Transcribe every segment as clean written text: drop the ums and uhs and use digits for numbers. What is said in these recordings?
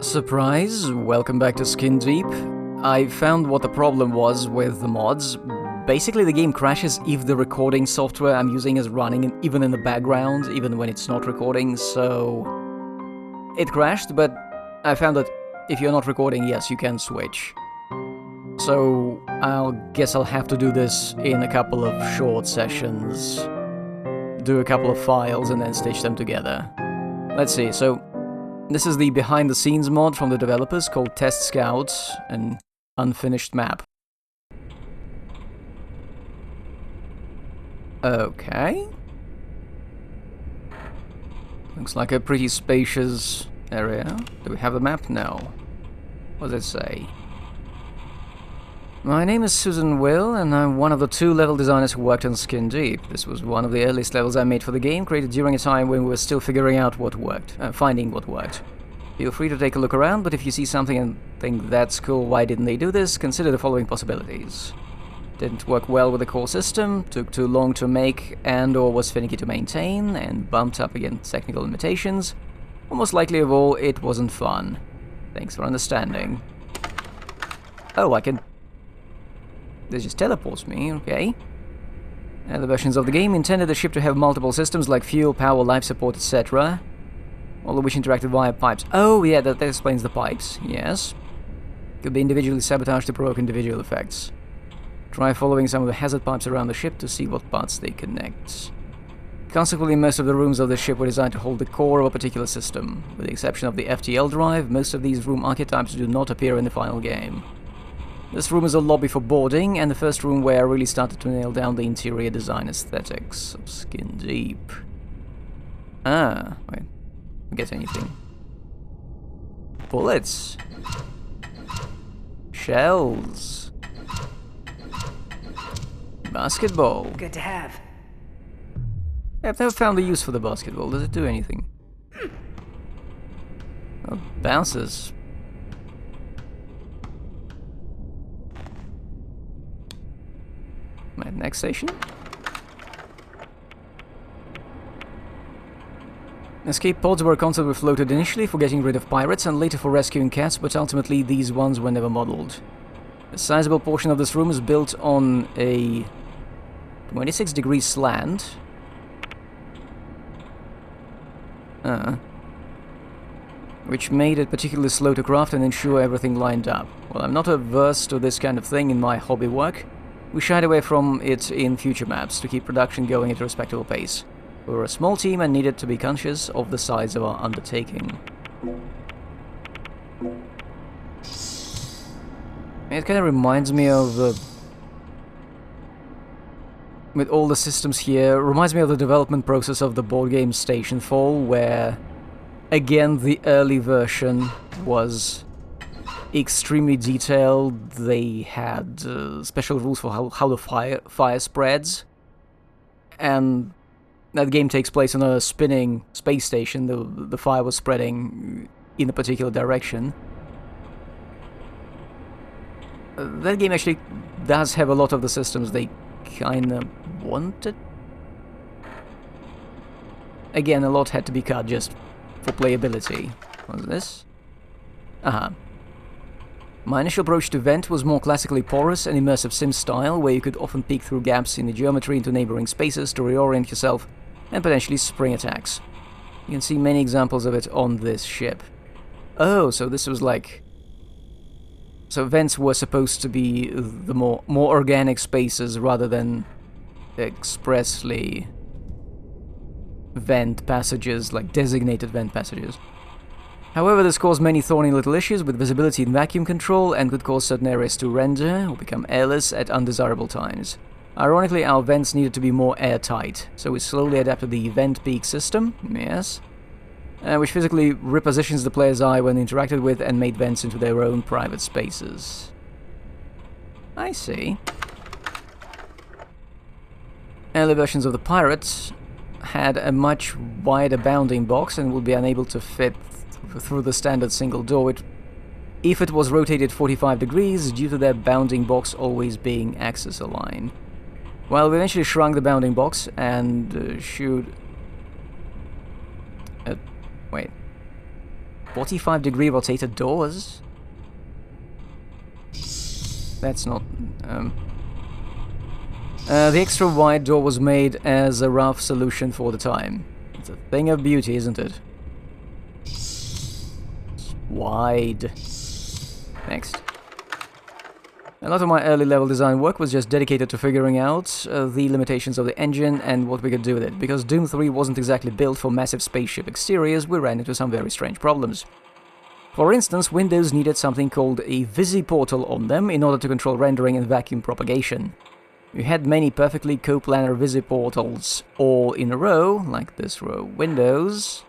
Surprise, welcome back to Skin Deep. I found what the problem was with the mods. Basically the game crashes if the recording software I'm using is running even in the background, even when it's not recording, so... It crashed, but I found that if you're not recording, yes, you can switch. So guess I'll have to do this in a couple of short sessions. Do a couple of files and then stitch them together. Let's see, so... This is the behind-the-scenes mod from the developers called Test Scout, an unfinished map. Okay. Looks like a pretty spacious area. Do we have the map? No. What does it say? My name is Susan Will, and I'm one of the 2 level designers who worked on Skin Deep. This was one of the earliest levels I made for the game, created during a time when we were still figuring out what worked, finding what worked. Feel free to take a look around, but if you see something and think that's cool, why didn't they do this, consider the following possibilities. Didn't work well with the core system, took too long to make and/or was finicky to maintain, and bumped up against technical limitations. Or most likely of all, it wasn't fun. Thanks for understanding. Oh, I can... This just teleports me, okay. The versions of the game intended the ship to have multiple systems like fuel, power, life support, etc. All of which interacted via pipes. Oh yeah, that explains the pipes, yes. Could be individually sabotaged to provoke individual effects. Try following some of the hazard pipes around the ship to see what parts they connect. Consequently, most of the rooms of the ship were designed to hold the core of a particular system. With the exception of the FTL drive, most of these room archetypes do not appear in the final game. This room is a lobby for boarding, and the first room where I really started to nail down the interior design aesthetics of Skin Deep. Ah, wait. I get anything. Bullets. Shells. Basketball. Good to have. I've never found a use for the basketball. Does it do anything? Oh, bounces. My next station? Escape pods were a concept we floated initially for getting rid of pirates and later for rescuing cats, but ultimately these ones were never modeled. A sizable portion of this room is built on a 26-degree slant. Which made it particularly slow to craft and ensure everything lined up. Well, I'm not averse to this kind of thing in my hobby work. We shied away from it in future maps to keep production going at a respectable pace. We were a small team and needed to be conscious of the size of our undertaking. It kind of reminds me of with all the systems here, reminds me of the development process of the board game Stationfall, where, again, the early version was extremely detailed. They had special rules for how the fire spreads, and that game takes place on a spinning space station. The fire was spreading in a particular direction. That game actually does have a lot of the systems they kinda wanted. Again, a lot had to be cut just for playability. What's this? My initial approach to Vent was more classically porous and immersive sim style, where you could often peek through gaps in the geometry into neighboring spaces to reorient yourself and potentially spring attacks. You can see many examples of it on this ship. Oh, so this was like... So vents were supposed to be the more organic spaces rather than expressly vent passages, like designated vent passages. However, this caused many thorny little issues with visibility and vacuum control, and could cause certain areas to render or become airless at undesirable times. Ironically, our vents needed to be more airtight, so we slowly adapted the vent peak system, yes, which physically repositions the player's eye when interacted with and made vents into their own private spaces. I see. Early versions of the Pirates had a much wider bounding box and would be unable to fit through the standard single door if it was rotated 45 degrees due to their bounding box always being axis aligned. Well, we eventually shrunk the bounding box and wait. 45-degree rotated doors? That's not... the extra wide door was made as a rough solution for the time. It's a thing of beauty, isn't it? It's wide. Next. A lot of my early level design work was just dedicated to figuring out the limitations of the engine and what we could do with it. Because Doom 3 wasn't exactly built for massive spaceship exteriors, we ran into some very strange problems. For instance, Windows needed something called a VisiPortal on them in order to control rendering and vacuum propagation. You had many perfectly coplanar VisiPortals all in a row, like this row Windows,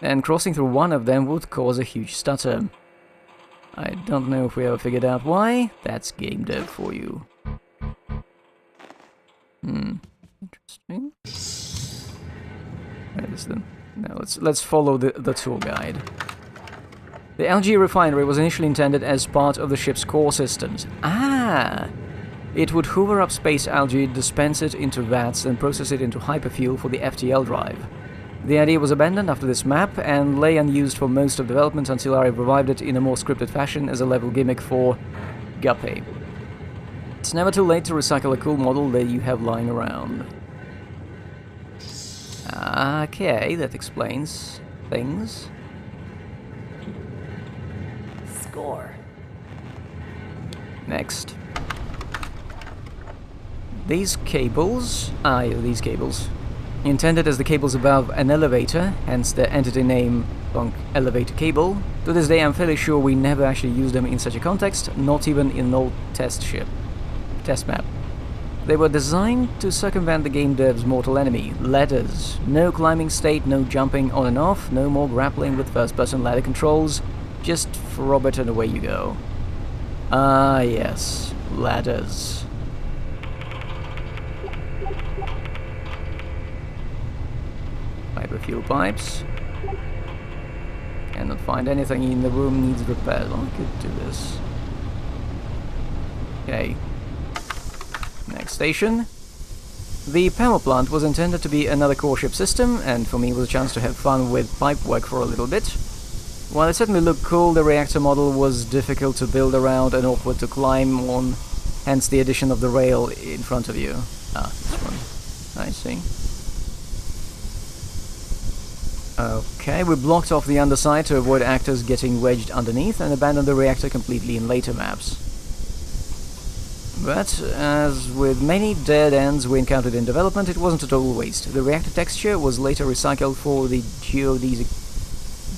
and crossing through one of them would cause a huge stutter. I don't know if we ever figured out why. That's game dev for you. Interesting. Where is the... Now let's follow the tour guide. The LG refinery was initially intended as part of the ship's core systems. Ah! It would hoover up space algae, dispense it into vats, and process it into hyperfuel for the FTL drive. The idea was abandoned after this map and lay unused for most of development until I revived it in a more scripted fashion as a level gimmick for Guppy. It's never too late to recycle a cool model that you have lying around. Okay, that explains things. Score. Next. These cables... these cables. Intended as the cables above an elevator, hence the entity name Punk Elevator Cable. To this day I'm fairly sure we never actually used them in such a context, not even in an old test map. They were designed to circumvent the game dev's mortal enemy, ladders. No climbing state, no jumping on and off, no more grappling with first-person ladder controls, just throb it and away you go. Ah yes, ladders. Hyperfuel pipes. Cannot find anything in the room, needs repair. Oh, I could do this. Okay. Next station. The power plant was intended to be another core ship system, and for me was a chance to have fun with pipe work for a little bit. While it certainly looked cool, the reactor model was difficult to build around and awkward to climb on, hence the addition of the rail in front of you. Ah, this one. I see. Okay, we blocked off the underside to avoid actors getting wedged underneath and abandoned the reactor completely in later maps. But, as with many dead ends we encountered in development, it wasn't a total waste. The reactor texture was later recycled for the geodesic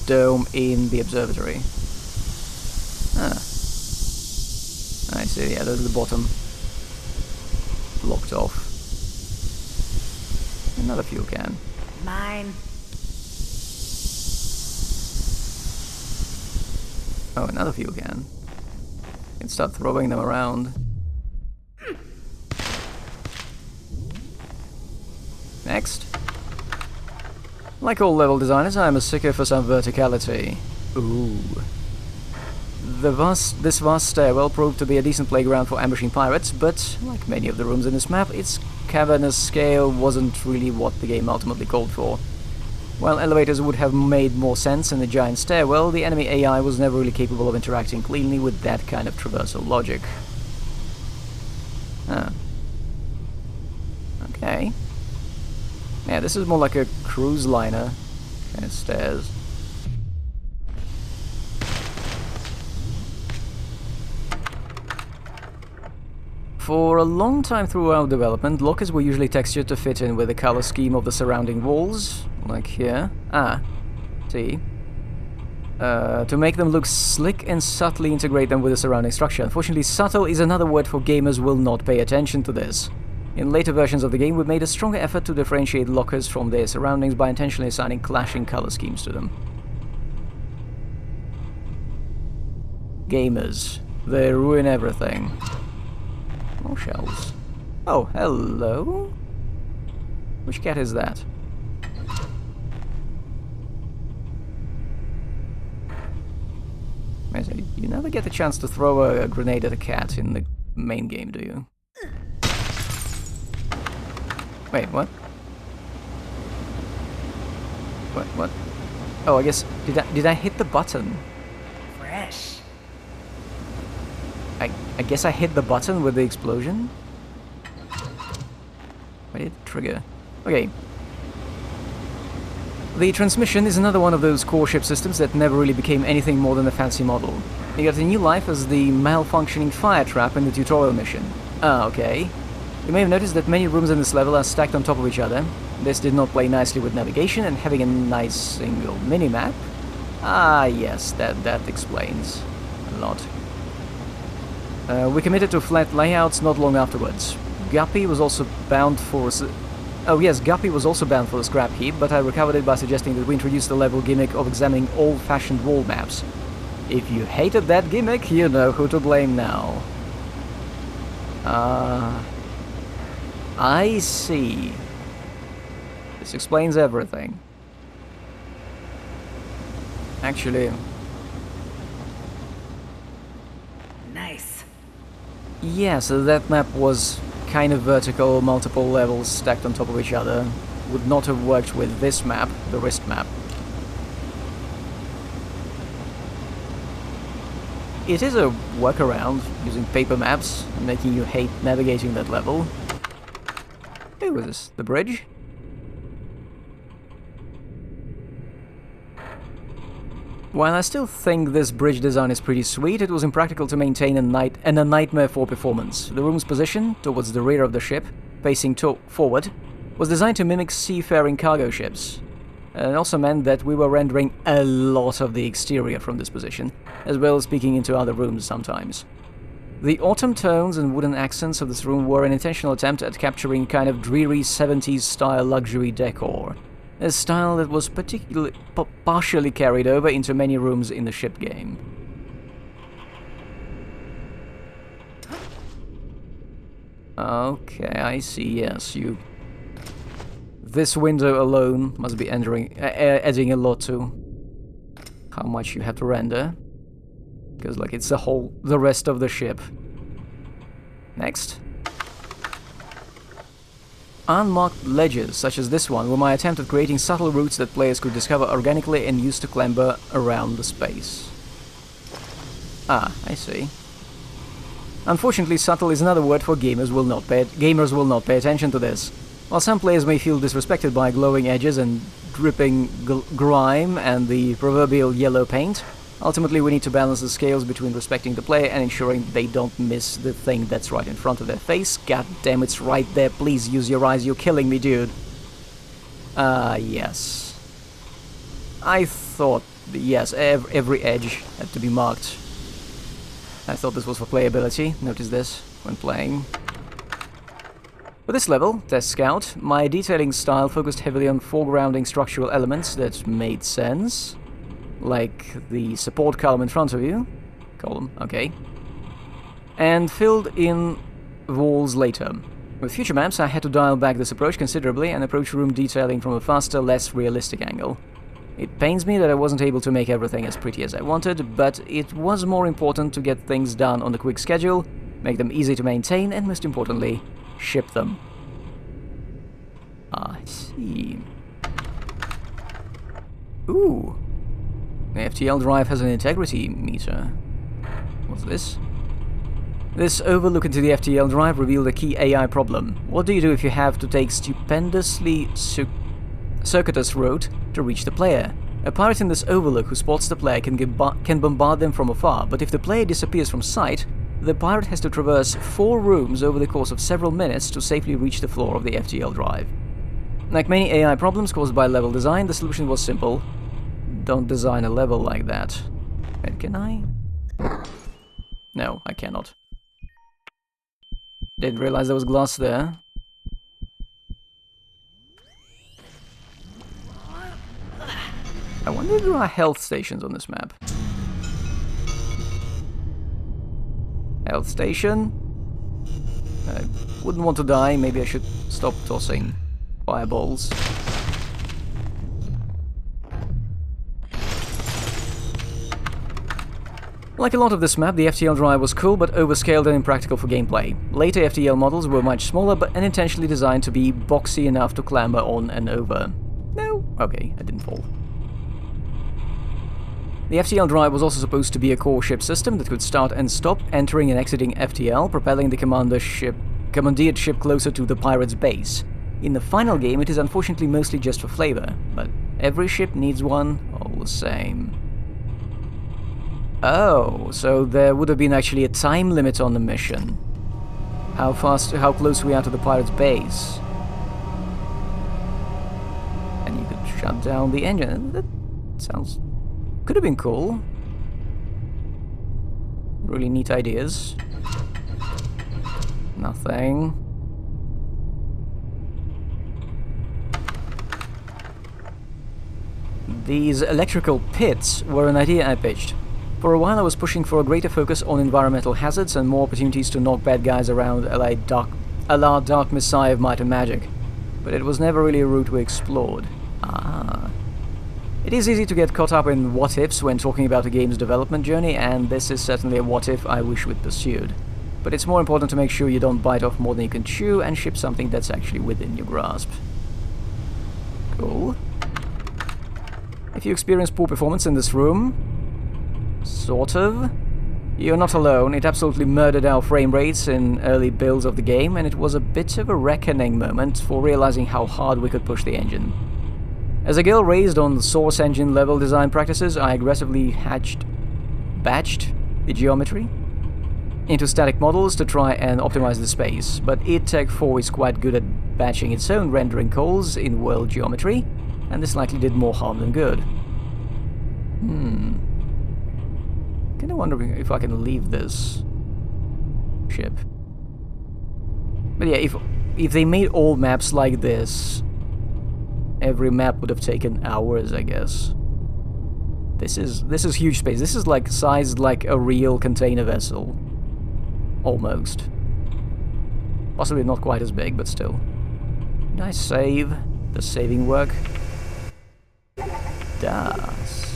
dome in the observatory. Ah. I see, yeah, there's the bottom. Blocked off. Another fuel can. Mine. Oh, another fuel can. You can start throwing them around. Next. Like all level designers, I am a sucker for some verticality. Ooh. This vast stairwell proved to be a decent playground for ambushing pirates, but, like many of the rooms in this map, its cavernous scale wasn't really what the game ultimately called for. While elevators would have made more sense in the giant stairwell, the enemy AI was never really capable of interacting cleanly with that kind of traversal logic. Ah. Okay. Yeah, this is more like a cruise liner kind of stairs. For a long time throughout development, lockers were usually textured to fit in with the color scheme of the surrounding walls, like here. Ah, see. To make them look slick and subtly integrate them with the surrounding structure. Unfortunately, subtle is another word for gamers will not pay attention to this. In later versions of the game, we made a stronger effort to differentiate lockers from their surroundings by intentionally assigning clashing color schemes to them. Gamers. They ruin everything. More shells. Oh, hello? Which cat is that? You never get the chance to throw a grenade at a cat in the main game, do you? Wait, what? What? Oh, I guess... Did I hit the button? Fresh. I guess I hit the button with the explosion? Why did it trigger? Okay. The transmission is another one of those core ship systems that never really became anything more than a fancy model. It got a new life as the malfunctioning fire trap in the tutorial mission. Ah, okay. You may have noticed that many rooms in this level are stacked on top of each other. This did not play nicely with navigation and having a nice single minimap. Ah, yes, that explains a lot. We committed to flat layouts not long afterwards. Guppy was also bound for... Oh yes, Guppy was also bound for the scrap heap, but I recovered it by suggesting that we introduce the level gimmick of examining old-fashioned wall maps. If you hated that gimmick, you know who to blame now. I see. This explains everything. Actually... Nice. Yeah, so that map was kind of vertical, multiple levels stacked on top of each other. Would not have worked with this map, the wrist map. It is a workaround, using paper maps, making you hate navigating that level. Hey, was this the bridge? While I still think this bridge design is pretty sweet, it was impractical to maintain and a nightmare for performance. The room's position, towards the rear of the ship, facing forward, was designed to mimic seafaring cargo ships. And also meant that we were rendering a lot of the exterior from this position, as well as peeking into other rooms sometimes. The autumn tones and wooden accents of this room were an intentional attempt at capturing kind of dreary 70s style luxury decor. A style that was partially carried over into many rooms in the ship game. Okay, I see, yes, you... This window alone must be adding a lot to how much you have to render. Because, like, it's the rest of the ship. Next. Unmarked ledges, such as this one, were my attempt at creating subtle routes that players could discover organically and use to clamber around the space. Ah, I see. Unfortunately, subtle is another word for gamers will not pay attention to this. While some players may feel disrespected by glowing edges and dripping grime and the proverbial yellow paint, ultimately we need to balance the scales between respecting the player and ensuring they don't miss the thing that's right in front of their face. God damn, it's right there. Please use your eyes. You're killing me, dude. Yes. I thought, yes, every edge had to be marked. I thought this was for playability. Notice this when playing. For this level, Test Scout, my detailing style focused heavily on foregrounding structural elements that made sense. Like the support column in front of you. Column, okay. And filled in walls later. With future maps, I had to dial back this approach considerably and approach room detailing from a faster, less realistic angle. It pains me that I wasn't able to make everything as pretty as I wanted, but it was more important to get things done on a quick schedule, make them easy to maintain, and most importantly, ship them. I see. Ooh. The FTL drive has an integrity meter. What's this? This overlook into the FTL drive revealed a key AI problem. What do you do if you have to take stupendously circuitous route to reach the player? A pirate in this overlook who spots the player can bombard them from afar, but if the player disappears from sight, the pirate has to traverse 4 rooms over the course of several minutes to safely reach the floor of the FTL drive. Like many AI problems caused by level design, the solution was simple. Don't design a level like that. And can I? No, I cannot. Didn't realize there was glass there. I wonder if there are health stations on this map. Health station. I wouldn't want to die. Maybe I should stop tossing fireballs. Like a lot of this map, the FTL drive was cool but overscaled and impractical for gameplay. Later FTL models were much smaller but unintentionally designed to be boxy enough to clamber on and over. No? Okay, I didn't fall. The FTL drive was also supposed to be a core ship system that could start and stop entering and exiting FTL, propelling the commandeered ship closer to the pirate's base. In the final game, it is unfortunately mostly just for flavor, but every ship needs one all the same. Oh, so there would have been actually a time limit on the mission. How close we are to the pirate's base. And you could shut down the engine. That sounds... could have been cool. Really neat ideas. Nothing. These electrical pits were an idea I pitched. For a while I was pushing for a greater focus on environmental hazards and more opportunities to knock bad guys around a la Dark Messiah of Might and Magic, but it was never really a route we explored. It is easy to get caught up in what-ifs when talking about a game's development journey, and this is certainly a what-if I wish we'd pursued. But it's more important to make sure you don't bite off more than you can chew and ship something that's actually within your grasp. Cool. If you experience poor performance in this room, sort of, you're not alone. It absolutely murdered our frame rates in early builds of the game, and it was a bit of a reckoning moment for realizing how hard we could push the engine. As a girl raised on source engine level design practices, I aggressively batched the geometry into static models to try and optimize the space, but id Tech 4 is quite good at batching its own rendering calls in world geometry, and this likely did more harm than good. Kinda wondering if I can leave this ship. But yeah, if they made all maps like this, every map would have taken hours, I guess. This is huge space. This is like sized like a real container vessel. Almost. Possibly not quite as big, but still. Did I save? Does saving work? Does.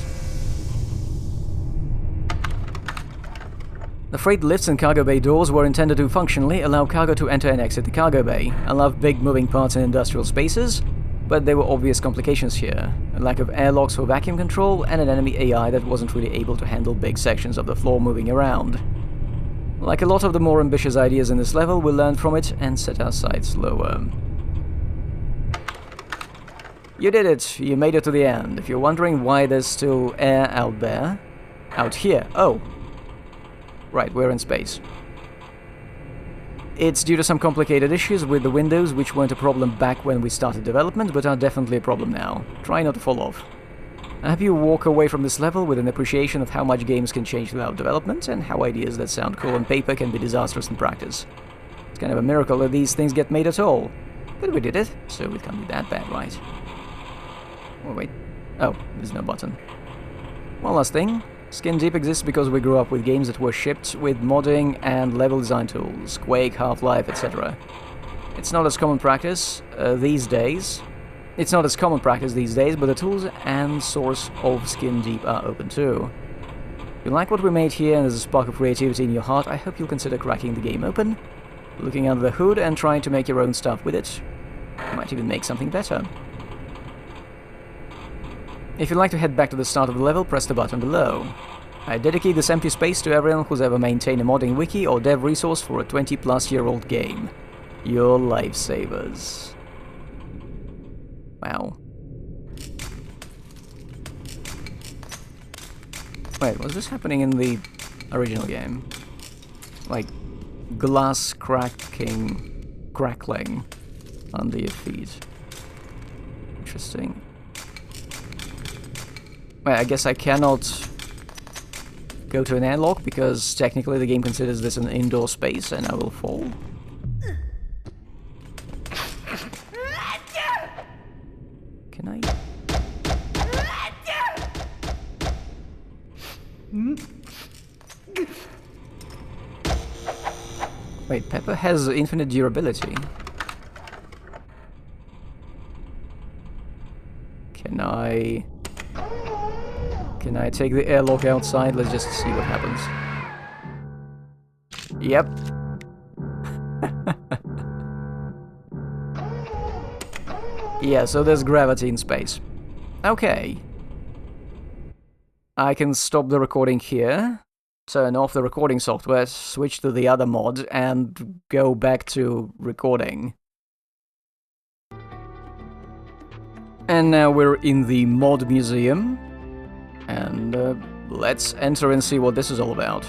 The freight lifts and cargo bay doors were intended to functionally allow cargo to enter and exit the cargo bay. I love big moving parts in industrial spaces, but there were obvious complications here. A lack of airlocks for vacuum control, and an enemy AI that wasn't really able to handle big sections of the floor moving around. Like a lot of the more ambitious ideas in this level, we learned from it and set our sights lower. You did it! You made it to the end. If you're wondering why there's still air out there... out here. Oh! Right, we're in space. It's due to some complicated issues with the windows, which weren't a problem back when we started development, but are definitely a problem now. Try not to fall off. I hope you walk away from this level with an appreciation of how much games can change throughout development, and how ideas that sound cool on paper can be disastrous in practice. It's kind of a miracle that these things get made at all. But we did it, so it can't be that bad, right? Oh, wait. Oh, there's no button. One last thing. Skin Deep exists because we grew up with games that were shipped with modding and level design tools, Quake, Half-Life, etc. It's not as common practice these days. It's not as common practice these days, but the tools and source of Skin Deep are open too. If you like what we made here and there's a spark of creativity in your heart, I hope you'll consider cracking the game open, looking under the hood and trying to make your own stuff with it. You might even make something better. If you'd like to head back to the start of the level, press the button below. I dedicate this empty space to everyone who's ever maintained a modding wiki or dev resource for a 20-plus-year-old game. Your lifesavers. Wow. Wait, was this happening in the original game? Like, glass crackling under your feet. Interesting. Wait, I guess I cannot go to an airlock because technically the game considers this an indoor space and I will fall. Can I? Wait, Pepper has infinite durability. Can I take the airlock outside? Let's just see what happens. Yep. Yeah, so there's gravity in space. Okay. I can stop the recording here, turn off the recording software, switch to the other mod, and go back to recording. And now we're in the mod museum, and let's enter and see what this is all about.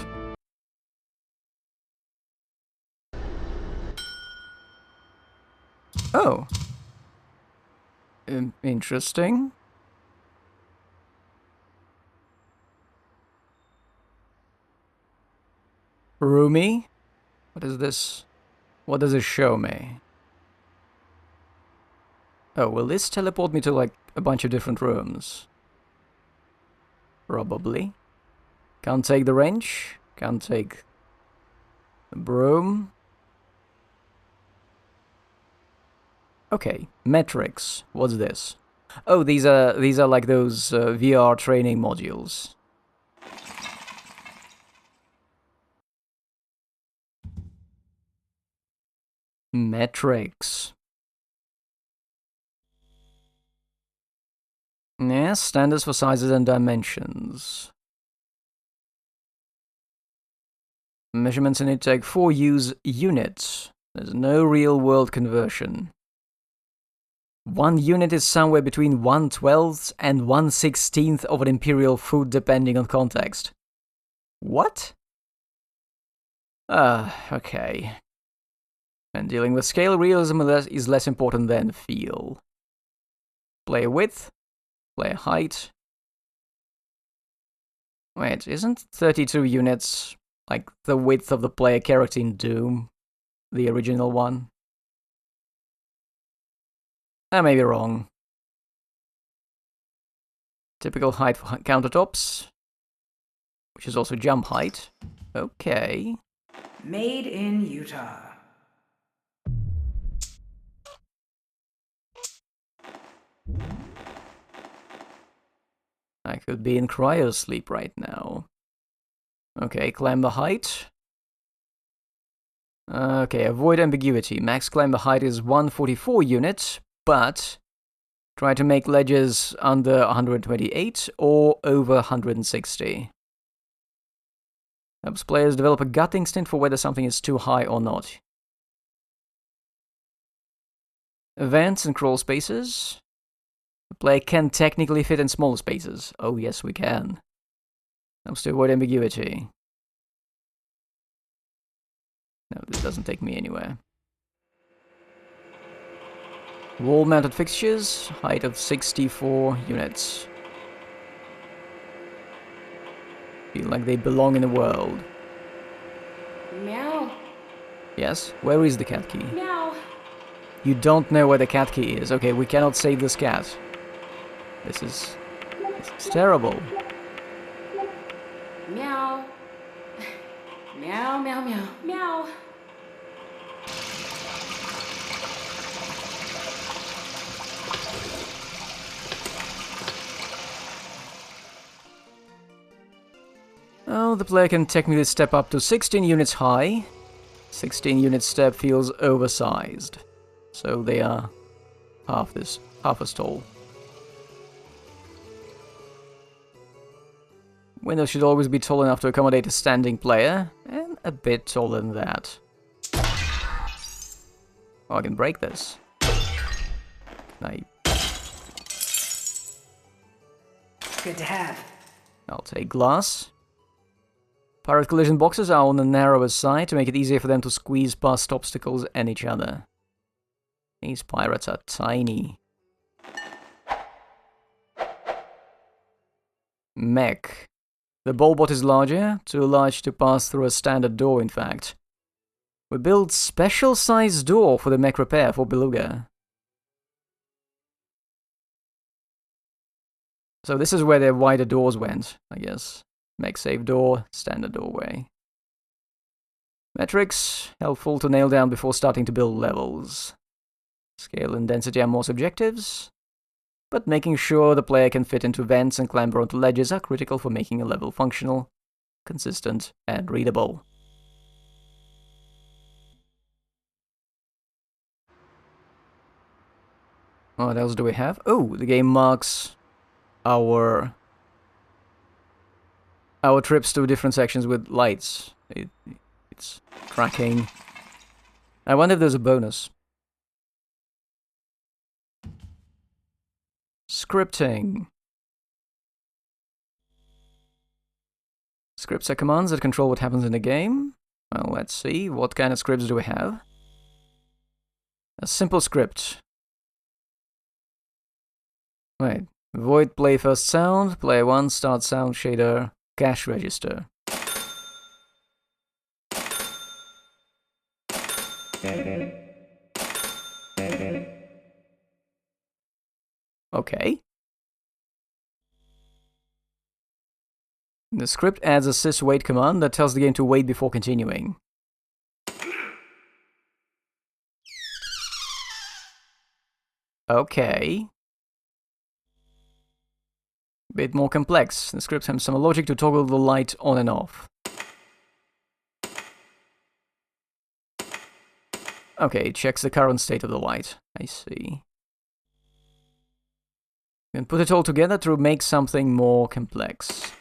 Oh. Interesting. Roomy? What is this? What does it show me? Oh, will this teleport me to, like, a bunch of different rooms? Probably. Can't take the wrench. Can't take the broom. Okay, metrics. What's this? Oh, these are like those VR training modules. Metrics. Yes, standards for sizes and dimensions. Measurements in it take 4 use units. There's no real-world conversion. 1 unit is somewhere between 1/12th and 1/16th of an imperial food depending on context. What? Okay. And dealing with scale, realism is less important than feel. Player width, player height. Wait, isn't 32 units like the width of the player character in Doom? The original one? I may be wrong. Typical height for countertops, which is also jump height. Okay. Made in Utah. I could be in cryosleep right now. Okay, climb the height. Okay, avoid ambiguity. Max climber height is 144 units, but try to make ledges under 128 or over 160. Helps players develop a gut instinct for whether something is too high or not. Events and crawl spaces. The player can technically fit in smaller spaces. Oh yes, we can. Helps to avoid ambiguity. No, this doesn't take me anywhere. Wall-mounted fixtures, height of 64 units. Feel like they belong in the world. Meow. Yes? Where is the cat key? Meow. You don't know where the cat key is. Okay, we cannot save this cat. This is terrible. Meow. Meow, meow, meow. Meow. Oh, the player can technically step up to 16 units high. 16 unit step feels oversized. So they are half as tall. Windows should always be tall enough to accommodate a standing player, and a bit taller than that. Oh, I can break this. Good to have. I'll take glass. Pirate collision boxes are on the narrower side to make it easier for them to squeeze past obstacles and each other. These pirates are tiny. Mech. The ballbot is larger, too large to pass through a standard door in fact. We built special sized door for the mech repair for Beluga. So this is where the wider doors went, I guess. Mech save door, standard doorway. Metrics, helpful to nail down before starting to build levels. Scale and density are more subjectives, but making sure the player can fit into vents and clamber onto ledges are critical for making a level functional, consistent, and readable. What else do we have? Oh, the game marks our our trips to different sections with lights. It's tracking. I wonder if there's a bonus. Scripting. Scripts are commands that control what happens in the game. Well, let's see. What kind of scripts do we have? A simple script. Wait. Void play first sound. Player 1 start sound shader. Cache register. Okay. The script adds a syswait command that tells the game to wait before continuing. Okay. Bit more complex. The script has some logic to toggle the light on and off. Okay, it checks the current state of the light. I see. And put it all together to make something more complex.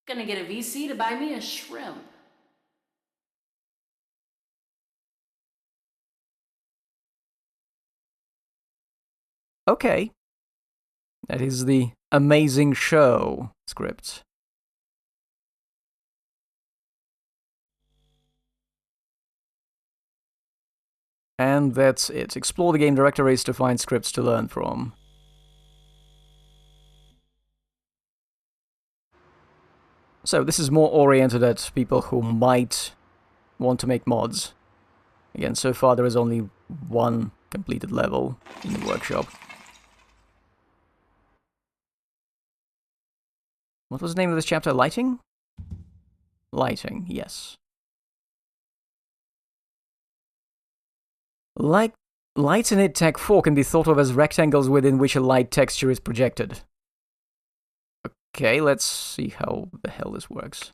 Gonna get a VC to buy me a shrimp. Okay. That is the Amazing Show script. And that's it. Explore the game directories to find scripts to learn from. So this is more oriented at people who might want to make mods. Again, so far there is only one completed level in the workshop. What was the name of this chapter? Lighting? Lighting, yes. Lights in id Tech 4 can be thought of as rectangles within which a light texture is projected. Okay, let's see how the hell this works.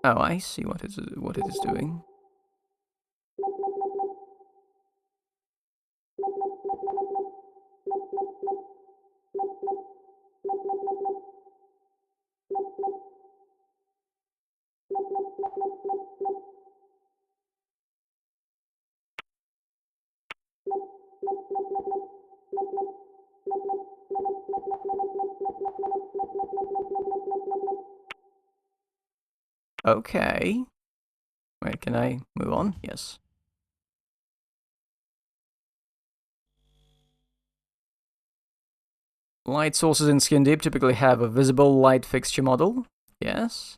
Oh, I see what it is doing. Okay. Wait, can I move on? Yes. Light sources in Skin Deep typically have a visible light fixture model. Yes.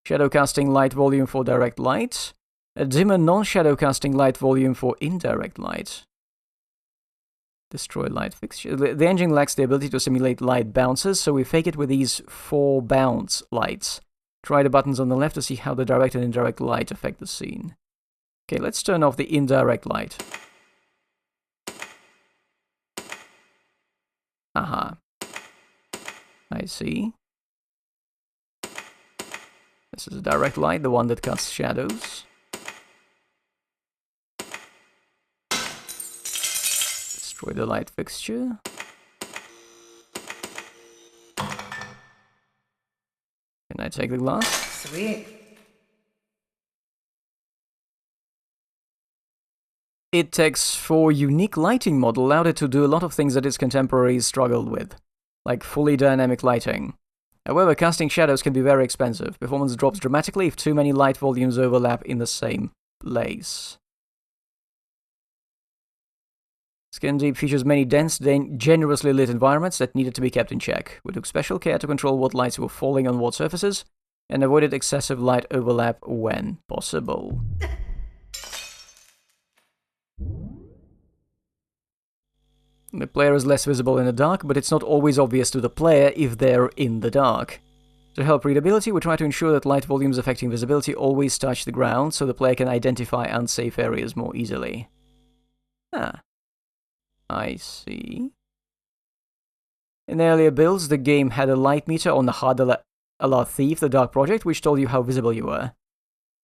Shadow casting light volume for direct light. A dimmer non-shadow casting light volume for indirect light. Destroy light fixture. The engine lacks the ability to simulate light bounces, so we fake it with these 4 bounce lights. Try the buttons on the left to see how the direct and indirect light affect the scene. Okay, let's turn off the indirect light. Aha. I see. This is a direct light, the one that casts shadows. Destroy the light fixture. Can I take the glass? Sweet. id Tech's 4 unique lighting model allowed it to do a lot of things that its contemporaries struggled with, like fully dynamic lighting. However, casting shadows can be very expensive. Performance drops dramatically if too many light volumes overlap in the same place. Skin Deep features many dense, generously lit environments that needed to be kept in check. We took special care to control what lights were falling on what surfaces, and avoided excessive light overlap when possible. The player is less visible in the dark, but it's not always obvious to the player if they're in the dark. To help readability, we try to ensure that light volumes affecting visibility always touch the ground, so the player can identify unsafe areas more easily. Ah. I see. In earlier builds, the game had a light meter on the hard alert Thief, the Dark Project, which told you how visible you were.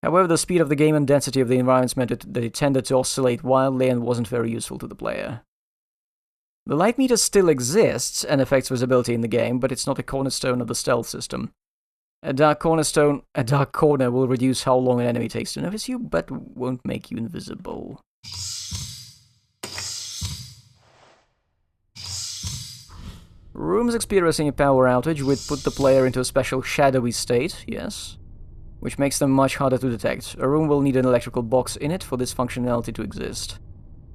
However, the speed of the game and density of the environments meant that it tended to oscillate wildly and wasn't very useful to the player. The light meter still exists and affects visibility in the game, but it's not a cornerstone of the stealth system. A dark corner will reduce how long an enemy takes to notice you, but won't make you invisible. Rooms experiencing a power outage would put the player into a special shadowy state, yes, which makes them much harder to detect. A room will need an electrical box in it for this functionality to exist.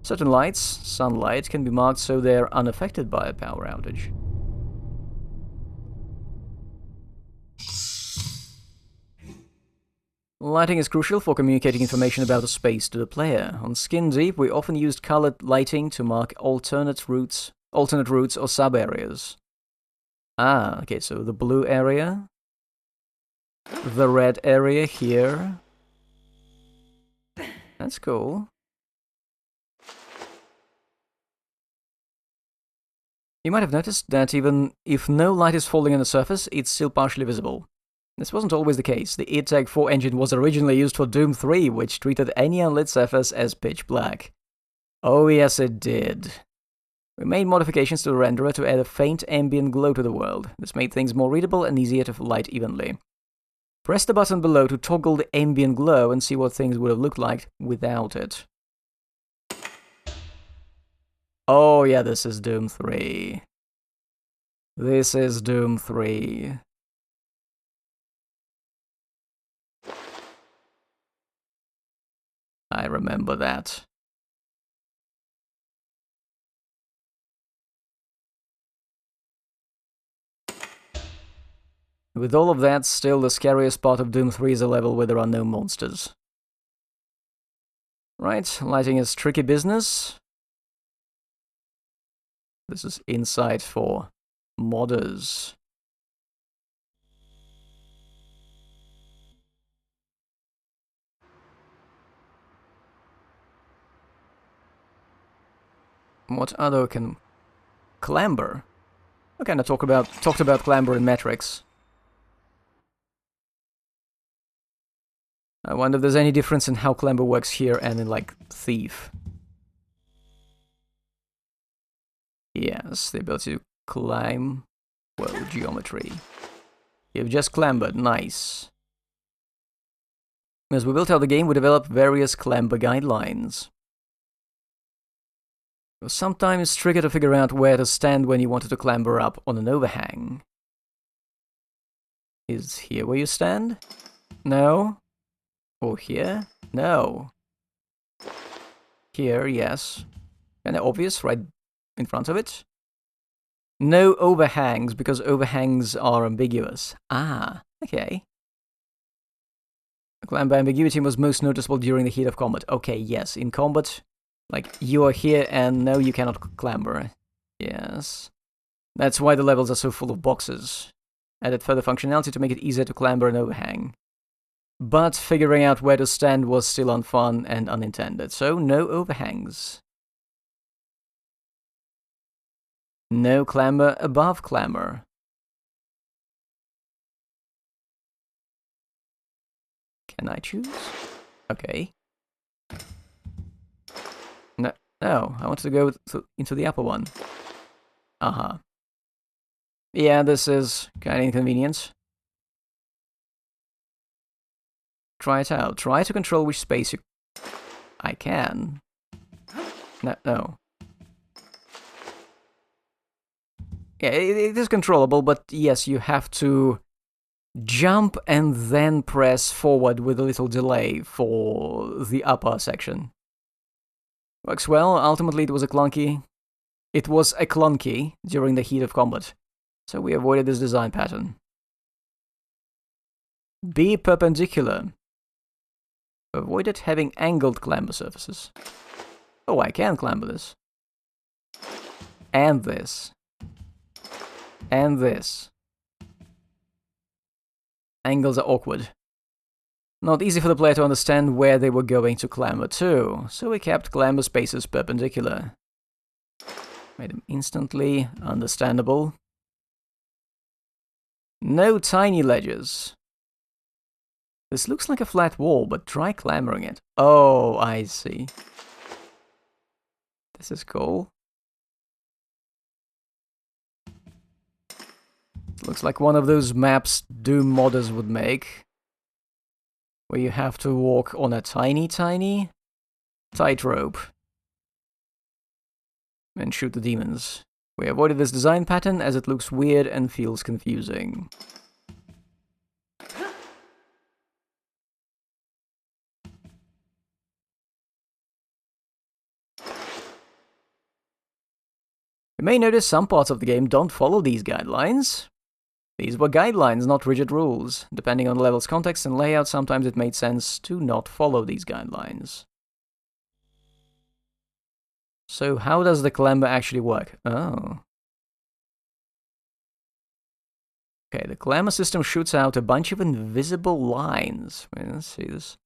Certain lights, sunlight, can be marked so they're unaffected by a power outage. Lighting is crucial for communicating information about a space to the player. On Skin Deep, we often used colored lighting to mark alternate routes or sub-areas. Ah, okay, so the blue area, the red area here. That's cool. You might have noticed that even if no light is falling on the surface, it's still partially visible. This wasn't always the case. The ETEG 4 engine was originally used for Doom 3, which treated any unlit surface as pitch black. Oh yes, it did. We made modifications to the renderer to add a faint ambient glow to the world. This made things more readable and easier to light evenly. Press the button below to toggle the ambient glow and see what things would have looked like without it. Oh yeah, this is Doom 3. This is Doom 3. I remember that. With all of that, still the scariest part of Doom 3 is a level where there are no monsters. Right, lighting is tricky business. This is insight for modders. What other can... Clamber? I kinda talked about Clamber in Matrix. I wonder if there's any difference in how Clamber works here and in, like, Thief. Yes, the ability to climb. Whoa, geometry. You've just clambered, nice. As we built out the game, we developed various clamber guidelines. It was sometimes tricky to figure out where to stand when you wanted to clamber up on an overhang. Is here where you stand? No. Or here? No. Here, yes. Kinda obvious, right in front of it. No overhangs, because overhangs are ambiguous. Ah, okay. Clamber ambiguity was most noticeable during the heat of combat. Okay, yes, in combat, like, you are here and no, you cannot clamber. Yes. That's why the levels are so full of boxes. Added further functionality to make it easier to clamber an overhang. But figuring out where to stand was still unfun and unintended, so no overhangs. No clamber above clamber. Can I choose? Okay. No, I want to go into the upper one. Uh-huh. Yeah, this is kind of inconvenient. Try it out. Try to control which space you... I can. No. Yeah, it is controllable, but yes, you have to jump and then press forward with a little delay for the upper section. Works well. Ultimately, it was a clunky during the heat of combat, so we avoided this design pattern. Be perpendicular. Avoided having angled clamber surfaces. Oh, I can clamber this. And this. And this. Angles are awkward. Not easy for the player to understand where they were going to clamber to, so we kept clamber spaces perpendicular. Made them instantly understandable No tiny ledges. This looks like a flat wall, but try clambering it. Oh, I see. This is cool. It looks like one of those maps Doom modders would make, where you have to walk on a tiny tightrope and shoot the demons. We avoided this design pattern as it looks weird and feels confusing. You may notice some parts of the game don't follow these guidelines. These were guidelines, not rigid rules. Depending on the level's context and layout, sometimes it made sense to not follow these guidelines. So how does the clamber actually work? Oh. Okay, the clamber system shoots out a bunch of invisible lines. Wait, let's see this.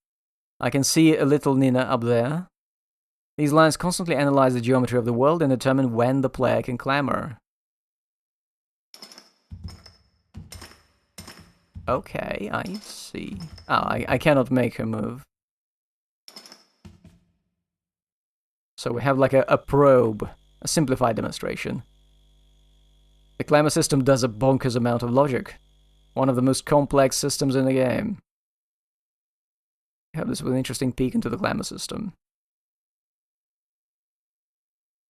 I can see a little Nina up there. These lines constantly analyze the geometry of the world and determine when the player can clamber. Okay, I see. I cannot make her move. So we have like a probe, a simplified demonstration. The clamber system does a bonkers amount of logic. One of the most complex systems in the game. We have this with an interesting peek into the clamber system.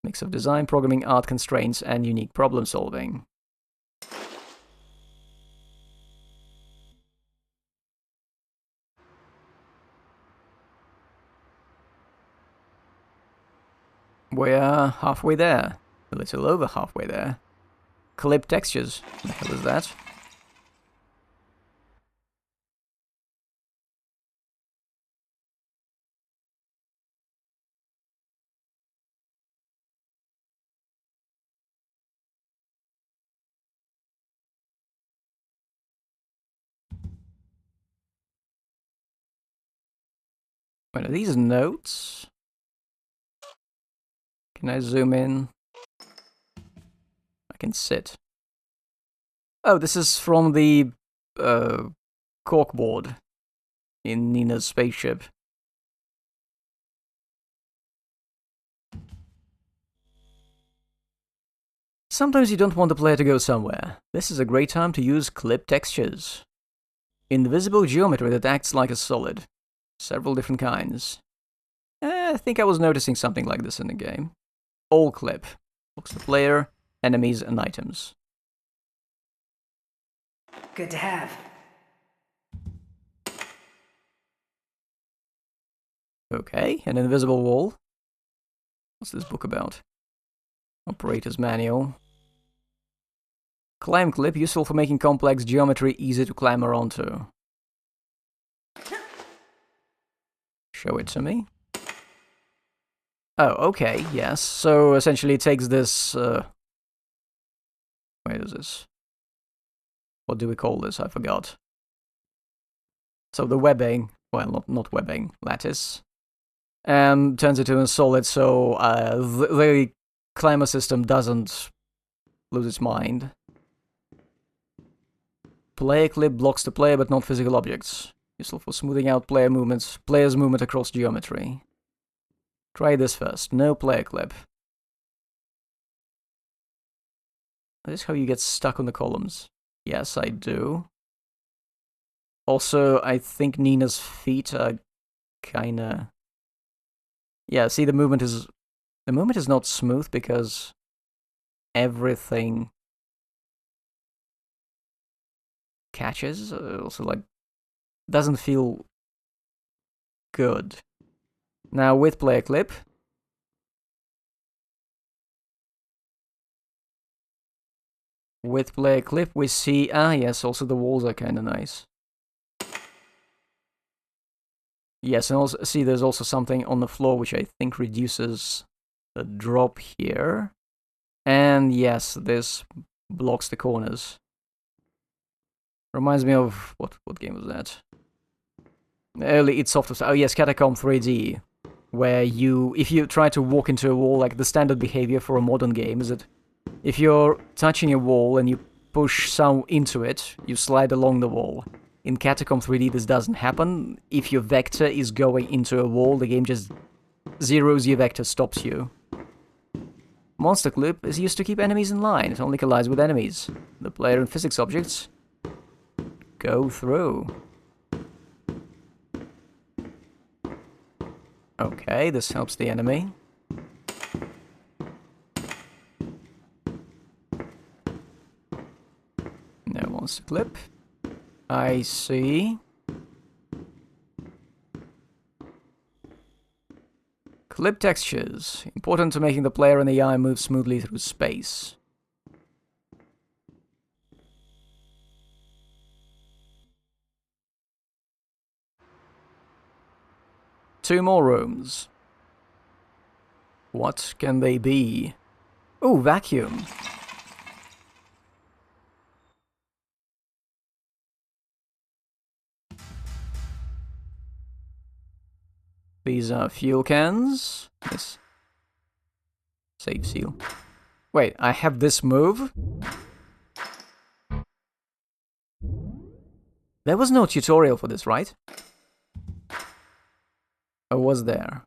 Mix of design, programming, art constraints, and unique problem solving. We're halfway there. A little over halfway there. Clip textures. What the hell is that? Wait, are these notes? Can I zoom in? I can sit. Oh, this is from the corkboard in Nina's spaceship. Sometimes you don't want the player to go somewhere. This is a great time to use clip textures. Invisible geometry that acts like a solid. Several different kinds. I think I was noticing something like this in the game. All clip. Blocks the player, enemies, and items. Good to have. Okay, an invisible wall. What's this book about? Operator's manual. Climb clip, useful for making complex geometry easy to clamber onto. Show it to me. Oh, okay, yes. So essentially it takes this... Wait, is this? What do we call this? I forgot. So the webbing, well, not webbing, lattice, turns it into a solid so the climber system doesn't lose its mind. Player clip blocks the player but not physical objects. Useful for smoothing out player's movement across geometry. Try this first. No player clip. Is this how you get stuck on the columns? Yes, I do. Also, I think Nina's feet are kinda... Yeah, see, the movement is not smooth because everything catches. Also, like, doesn't feel good. Now with player clip, we see, yes, also the walls are kind of nice. Yes, and also, see, there's also something on the floor which I think reduces the drop here. And yes, this blocks the corners. Reminds me of, what game was that? Early id Software, oh yes, Catacomb 3D. Where if you try to walk into a wall, like the standard behavior for a modern game is that if you're touching a wall and you push some into it, you slide along the wall. In Catacomb 3D this doesn't happen. If your vector is going into a wall, the game just zeroes your vector, stops you. Monster Clip is used to keep enemies in line. It only collides with enemies. The player and physics objects go through. Okay, this helps the enemy. No Monster Clip. I see. Clip textures. Important to making the player and the AI move smoothly through space. Two more rooms. What can they be? Oh, vacuum. These are fuel cans. Nice. Save seal. Wait, I have this move? There was no tutorial for this, right? Or was there?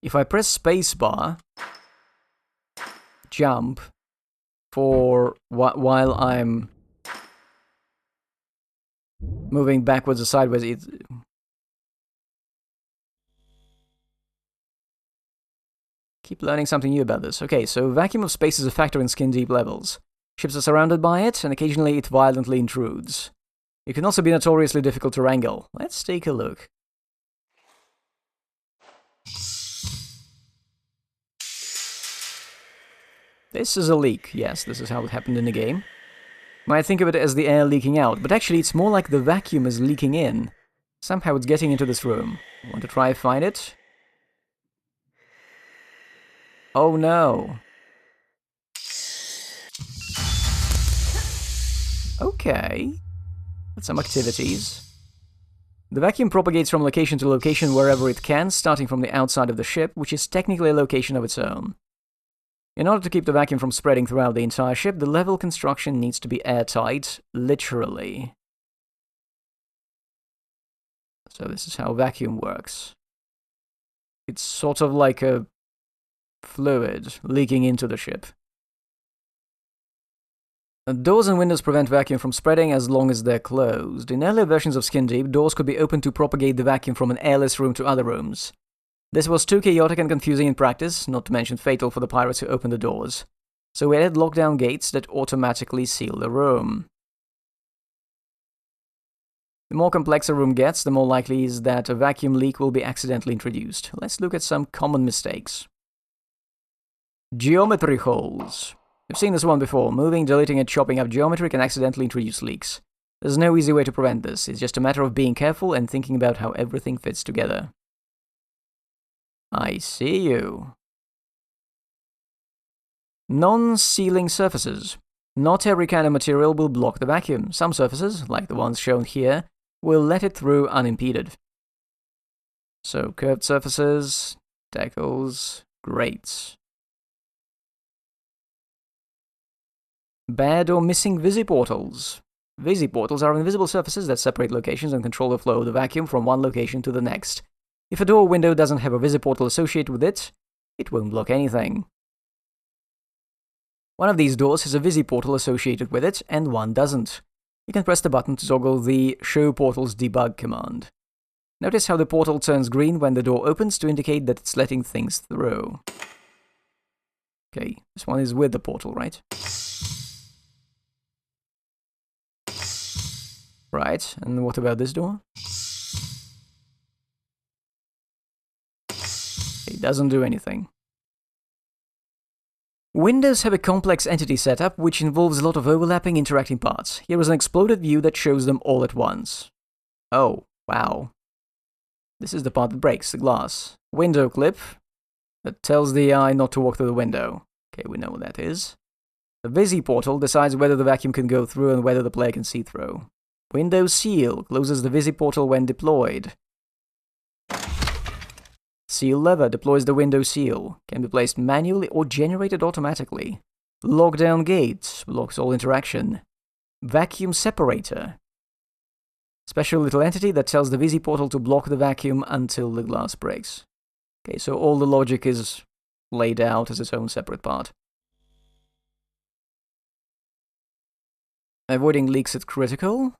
If I press spacebar, jump, for while I'm moving backwards or sideways, it... Keep learning something new about this. Okay, so vacuum of space is a factor in skin deep levels. Ships are surrounded by it, and occasionally it violently intrudes. It can also be notoriously difficult to wrangle. Let's take a look. This is a leak. Yes, this is how it happened in the game. You might think of it as the air leaking out, but actually it's more like the vacuum is leaking in. Somehow it's getting into this room. Want to try and find it? Oh no. Okay. That's some activities. The vacuum propagates from location to location wherever it can, starting from the outside of the ship, which is technically a location of its own. In order to keep the vacuum from spreading throughout the entire ship, the level construction needs to be airtight, literally. So this is how vacuum works. It's sort of like a fluid leaking into the ship. Doors and windows prevent vacuum from spreading as long as they're closed. In earlier versions of Skin Deep, doors could be opened to propagate the vacuum from an airless room to other rooms. This was too chaotic and confusing in practice, not to mention fatal for the pirates who opened the doors. So we added lockdown gates that automatically seal the room. The more complex a room gets, the more likely is that a vacuum leak will be accidentally introduced. Let's look at some common mistakes. Geometry holes. You've seen this one before. Moving, deleting, and chopping up geometry can accidentally introduce leaks. There's no easy way to prevent this. It's just a matter of being careful and thinking about how everything fits together. I see you. Non-sealing surfaces. Not every kind of material will block the vacuum. Some surfaces, like the ones shown here, will let it through unimpeded. So curved surfaces, decals, grates. Bad or missing visiportals. Visiportals are invisible surfaces that separate locations and control the flow of the vacuum from one location to the next. If a door or window doesn't have a visiportal associated with it, it won't block anything. One of these doors has a visiportal associated with it, and one doesn't. You can press the button to toggle the Show Portals Debug command. Notice how the portal turns green when the door opens to indicate that it's letting things through. Okay, this one is with the portal, right? Right, and what about this door? It doesn't do anything. Windows have a complex entity setup which involves a lot of overlapping interacting parts. Here is an exploded view that shows them all at once. Oh, wow. This is the part that breaks the glass. Window clip that tells the AI not to walk through the window. Okay, we know what that is. The visiportal decides whether the vacuum can go through and whether the player can see through. Window seal closes the visiportal when deployed. Seal lever deploys the window seal. Can be placed manually or generated automatically. Lockdown gate blocks all interaction. Vacuum separator. Special little entity that tells the VZ portal to block the vacuum until the glass breaks. Okay, so all the logic is laid out as its own separate part. Avoiding leaks at critical.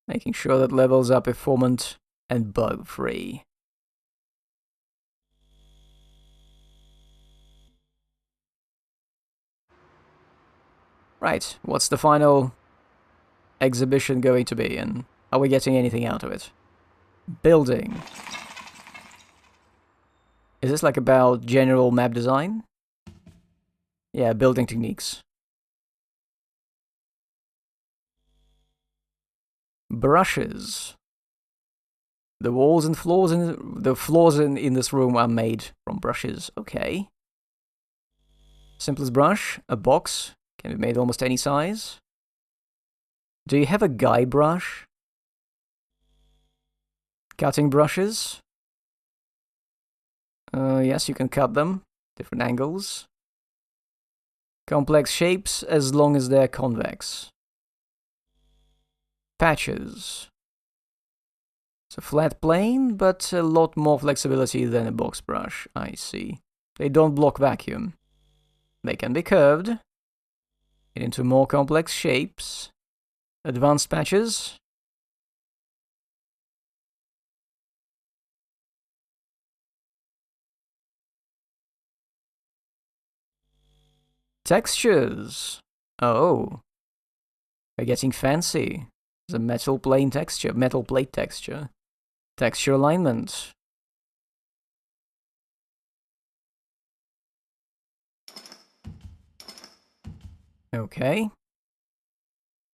Making sure that levels are performant and bug-free. Right, what's the final exhibition going to be, and are we getting anything out of it? Building. Is this like about general map design? Yeah, building techniques. Brushes. The walls and floors in the floors in this room are made from brushes. Okay. Simplest brush, a box, can be made almost any size. Do you have a guy brush? Cutting brushes. Yes, you can cut them. Different angles. Complex shapes as long as they're convex. Patches. It's a flat plane, but a lot more flexibility than a box brush. I see. They don't block vacuum. They can be curved. Get into more complex shapes. Advanced patches. Textures. Oh. We're getting fancy. It's a metal plate texture. Texture alignment. Okay.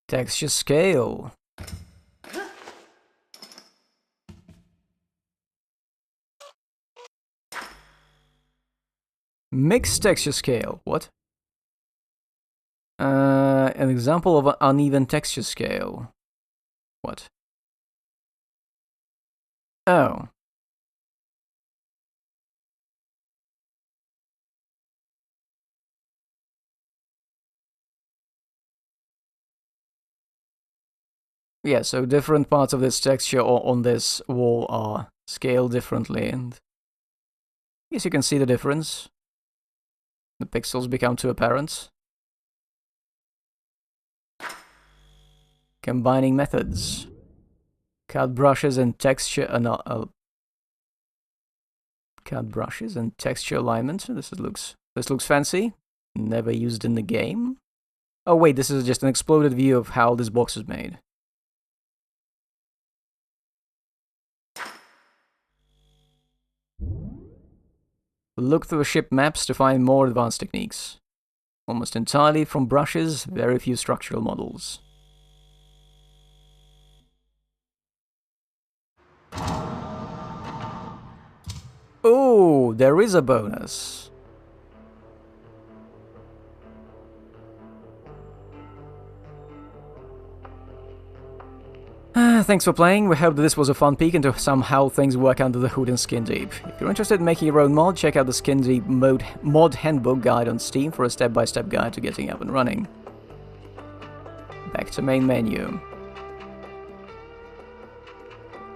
Texture scale. Mixed texture scale. What? An example of an uneven texture scale. What? Oh. Yeah, so different parts of this texture on this wall are scaled differently, and I guess you can see the difference. The pixels become too apparent. Combining methods. Cut brushes and texture cut brushes and texture alignment. This looks fancy. Never used in the game. Oh wait, this is just an exploded view of how this box is made. Look through ship maps to find more advanced techniques. Almost entirely from brushes, very few structural models. Oh, there is a bonus. Thanks for playing, we hope that this was a fun peek into how things work under the hood in Skin Deep. If you're interested in making your own mod, check out the Skin Deep mod handbook guide on Steam for a step-by-step guide to getting up and running. Back to main menu.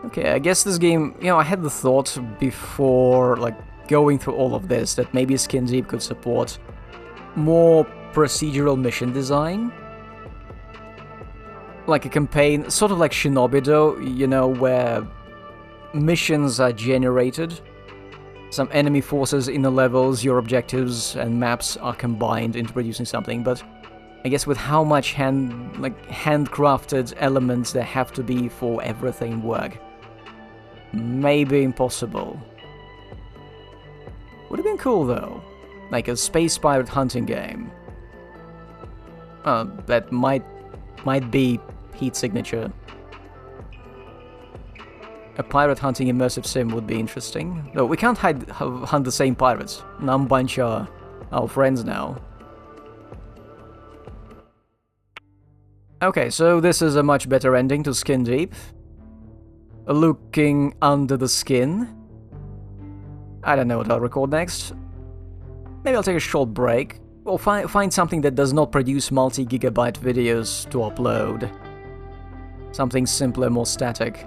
Okay, I guess this game, you know, I had the thought before, like, going through all of this, that maybe Skin Deep could support more procedural mission design. Like a campaign, sort of like Shinobi-Do, you know, where missions are generated. Some enemy forces in the levels, your objectives and maps are combined into producing something, but I guess with how much handcrafted elements there have to be for everything work, maybe impossible. Would have been cool though, like a space pirate hunting game. That might be Heat signature. A pirate hunting immersive sim would be interesting. Though we can't hunt the same pirates. Bunch are our friends now. Okay, so this is a much better ending to Skin Deep. Looking under the skin. I don't know what I'll record next. Maybe I'll take a short break. Well, find something that does not produce multi-gigabyte videos to upload. Something simpler, more static.